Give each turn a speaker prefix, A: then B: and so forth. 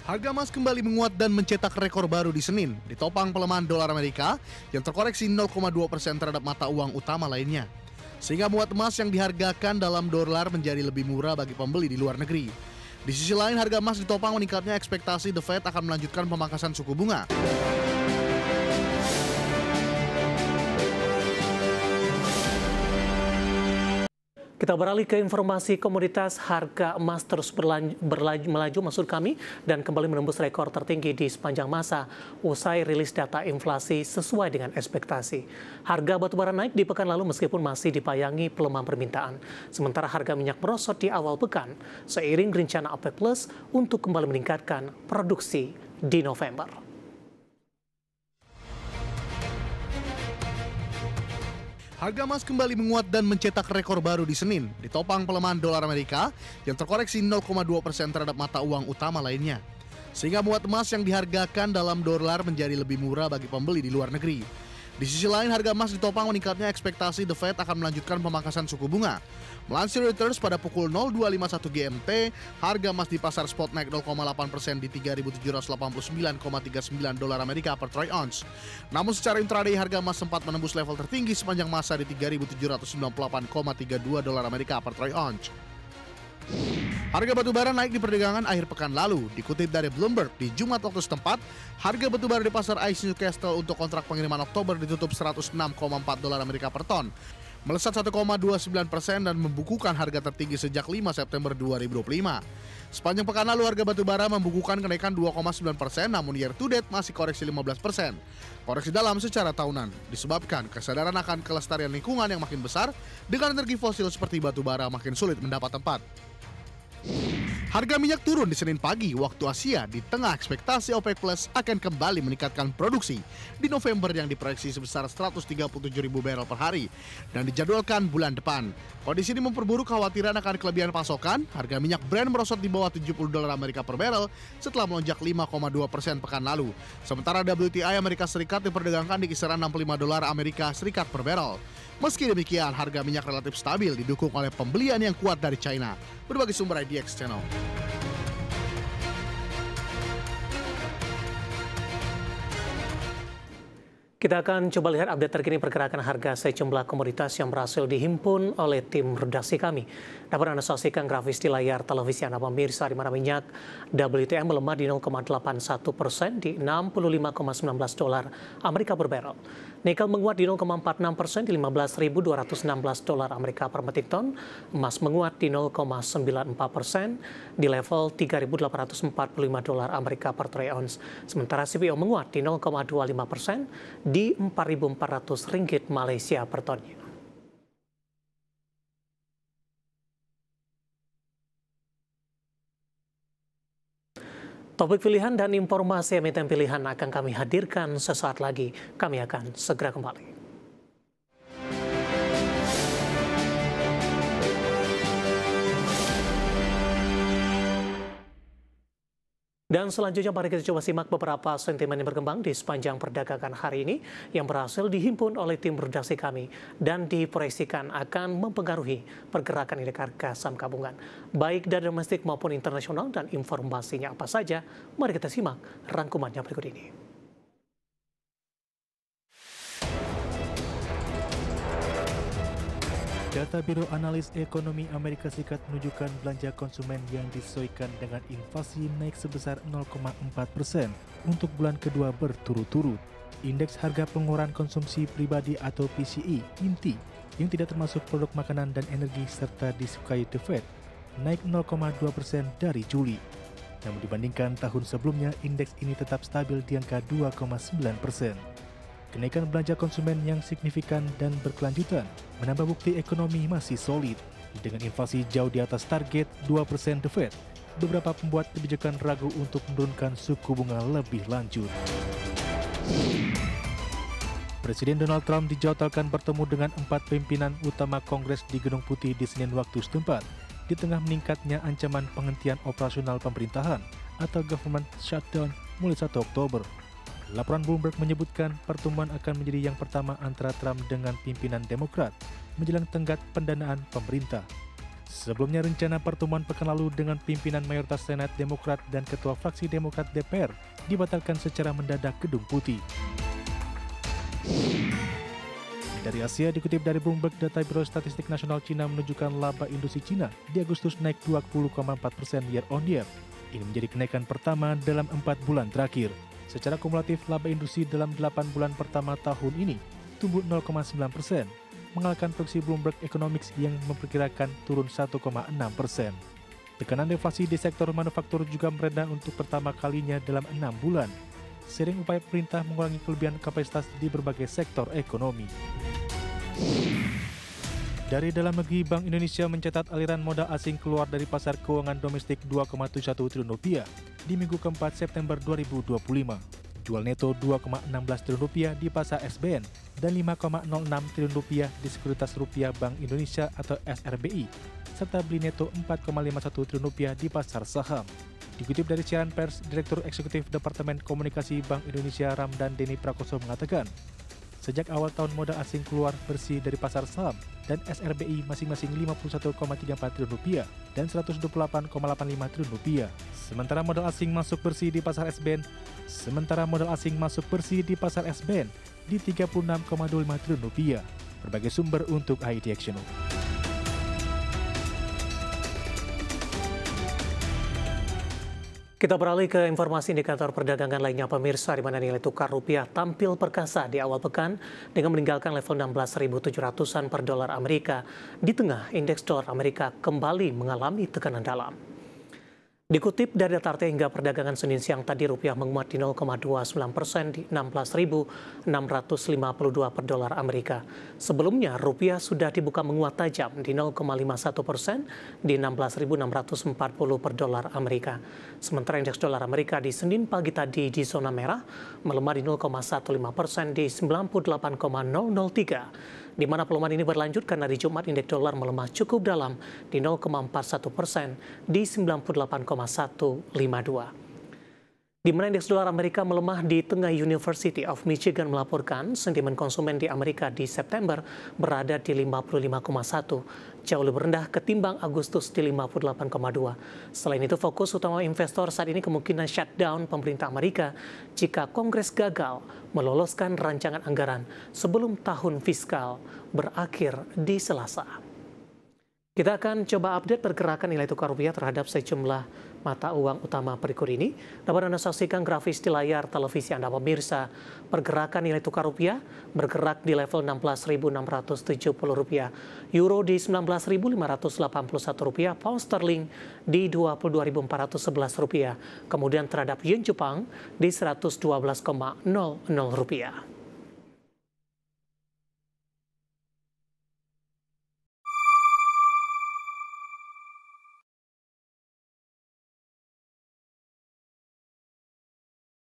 A: Harga emas kembali menguat dan mencetak rekor baru di Senin, ditopang pelemahan dolar Amerika yang terkoreksi 0,2% terhadap mata uang utama lainnya. Sehingga muat emas yang dihargakan dalam dolar menjadi lebih murah bagi pembeli di luar negeri. Di sisi lain, harga emas ditopang meningkatnya ekspektasi The Fed akan melanjutkan pemangkasan suku bunga.
B: Kita beralih ke informasi komoditas. Harga emas terus melaju dan kembali menembus rekor tertinggi di sepanjang masa usai rilis data inflasi sesuai dengan ekspektasi. Harga batubara naik di pekan lalu meskipun masih dipayangi pelemahan permintaan. Sementara harga minyak merosot di awal pekan seiring rencana OPEC Plus untuk kembali meningkatkan produksi di November.
A: Harga emas kembali menguat dan mencetak rekor baru di Senin, ditopang pelemahan dolar Amerika yang terkoreksi 0,2% terhadap mata uang utama lainnya. Sehingga muat emas yang dihargakan dalam dolar menjadi lebih murah bagi pembeli di luar negeri. Di sisi lain, harga emas ditopang meningkatnya ekspektasi The Fed akan melanjutkan pemangkasan suku bunga. Melansir Reuters pada pukul 02.51 GMT, harga emas di pasar spot naik 0,8% di 3.789,39 dolar Amerika per troy ounce. Namun secara intraday harga emas sempat menembus level tertinggi sepanjang masa di 3.798,32 dolar Amerika per troy ounce. Harga batubara naik di perdagangan akhir pekan lalu. Dikutip dari Bloomberg, di Jumat waktu setempat, harga batubara di pasar ICE Newcastle untuk kontrak pengiriman Oktober ditutup 106,4 dolar Amerika per ton, melesat 1,29% dan membukukan harga tertinggi sejak 5 September 2025. Sepanjang pekan lalu harga batubara membukukan kenaikan 2,9%, namun year to date masih koreksi 15%. Koreksi dalam secara tahunan disebabkan kesadaran akan kelestarian lingkungan yang makin besar dengan energi fosil seperti batubara makin sulit mendapat tempat. Harga minyak turun di Senin pagi waktu Asia di tengah ekspektasi OPEC Plus akan kembali meningkatkan produksi di November yang diproyeksi sebesar 137.000 barel per hari dan dijadwalkan bulan depan. Kondisi ini memperburuk kekhawatiran akan kelebihan pasokan. Harga minyak Brent merosot di bawah 70 dolar Amerika per barel setelah melonjak 5,2% pekan lalu. Sementara WTI Amerika Serikat diperdagangkan di kisaran 65 dolar Amerika Serikat per barel. Meski demikian, harga minyak relatif stabil didukung oleh pembelian yang kuat dari China. Berbagai sumber IDX Channel.
B: Kita akan coba lihat update terkini pergerakan harga sejumlah komoditas yang berhasil dihimpun oleh tim redaksi kami. Dapat Anda saksikan grafis di layar televisi Anda pemirsa, di mana minyak WTI melemah di 0,81% di 65,19 dolar Amerika per barrel. Nikel menguat di 0,46% di 15.216 dolar Amerika per metric ton. Emas menguat di 0,94% di level 3.845 dolar Amerika per troy ounce. Sementara CPO menguat di 0,25% di 4.400 ringgit Malaysia per tonnya. Topik pilihan dan informasi emiten pilihan akan kami hadirkan sesaat lagi. Kami akan segera kembali. Dan selanjutnya mari kita coba simak beberapa sentimen yang berkembang di sepanjang perdagangan hari ini yang berhasil dihimpun oleh tim redaksi kami dan diproyeksikan akan mempengaruhi pergerakan indeks harga saham gabungan baik dari domestik maupun internasional. Dan informasinya apa saja? Mari kita simak rangkumannya berikut ini.
C: Data Biro Analis Ekonomi Amerika Serikat menunjukkan belanja konsumen yang disesuaikan dengan inflasi naik sebesar 0,4% untuk bulan kedua berturut-turut. Indeks harga pengeluaran konsumsi pribadi atau PCE inti yang tidak termasuk produk makanan dan energi serta disukai The Fed naik 0,2% dari Juli. Namun dibandingkan tahun sebelumnya, indeks ini tetap stabil di angka 2,9%. Kenaikan belanja konsumen yang signifikan dan berkelanjutan menambah bukti ekonomi masih solid. Dengan inflasi jauh di atas target 2% The Fed, beberapa pembuat kebijakan ragu untuk menurunkan suku bunga lebih lanjut. Presiden Donald Trump dijadwalkan bertemu dengan 4 pimpinan utama Kongres di Gedung Putih di Senin waktu setempat, di tengah meningkatnya ancaman penghentian operasional pemerintahan atau government shutdown mulai 1 Oktober. Laporan Bloomberg menyebutkan pertemuan akan menjadi yang pertama antara Trump dengan pimpinan Demokrat menjelang tenggat pendanaan pemerintah. Sebelumnya rencana pertemuan pekan lalu dengan pimpinan mayoritas Senat Demokrat dan Ketua Fraksi Demokrat DPR dibatalkan secara mendadak Gedung Putih. Dari Asia, dikutip dari Bloomberg, data Biro Statistik Nasional Cina menunjukkan laba industri Cina di Agustus naik 20,4% year on year. Ini menjadi kenaikan pertama dalam 4 bulan terakhir. Secara kumulatif, laba industri dalam 8 bulan pertama tahun ini tumbuh 0,9%, mengalahkan proyeksi Bloomberg Economics yang memperkirakan turun 1,6%. Tekanan deflasi di sektor manufaktur juga mereda untuk pertama kalinya dalam 6 bulan, seiring upaya pemerintah mengurangi kelebihan kapasitas di berbagai sektor ekonomi. Dari dalam negeri, Bank Indonesia mencatat aliran modal asing keluar dari pasar keuangan domestik 2,71 triliun rupiah di minggu keempat September 2025. Jual neto 2,16 triliun rupiah di pasar SBN dan 5,06 triliun rupiah di Sekuritas Rupiah Bank Indonesia atau SRBI, serta beli neto 4,51 triliun rupiah di pasar saham. Dikutip dari siaran pers, Direktur Eksekutif Departemen Komunikasi Bank Indonesia Ramdan Denny Prakoso mengatakan, sejak awal tahun modal asing keluar bersih dari pasar saham dan SRBI masing-masing 51,34 triliun rupiah dan 128,85 triliun rupiah. Sementara modal asing masuk bersih di pasar SBN di 36,25 triliun rupiah. Berbagai sumber untuk IT Action.
B: Kita beralih ke informasi indikator perdagangan lainnya pemirsa, di mana nilai tukar rupiah tampil perkasa di awal pekan dengan meninggalkan level 16.700-an per dolar Amerika di tengah indeks dolar Amerika kembali mengalami tekanan dalam. Dikutip dari data RT hingga perdagangan Senin siang tadi, rupiah menguat di 0,29% di 16.652 per dolar Amerika. Sebelumnya, rupiah sudah dibuka menguat tajam di 0,51% di 16.640 per dolar Amerika. Sementara indeks dolar Amerika di Senin pagi tadi di zona merah melemah di 0,15% di 98,003. Di mana pelemahan ini berlanjut karena di Jumat indeks dolar melemah cukup dalam di 0,41% di 98,152. Di mana indeks dolar Amerika melemah di tengah University of Michigan melaporkan sentimen konsumen di Amerika di September berada di 55,1, jauh lebih rendah ketimbang Agustus di 58,2. Selain itu, fokus utama investor saat ini kemungkinan shutdown pemerintah Amerika jika Kongres gagal meloloskan rancangan anggaran sebelum tahun fiskal berakhir di Selasa. Kita akan coba update pergerakan nilai tukar rupiah terhadap sejumlah mata uang utama berikut ini. Dapat Anda saksikan grafis di layar televisi Anda pemirsa. Pergerakan nilai tukar rupiah bergerak di level Rp16.670, euro di Rp19.581, pound sterling di Rp22.411, kemudian terhadap yen Jepang di Rp112,00.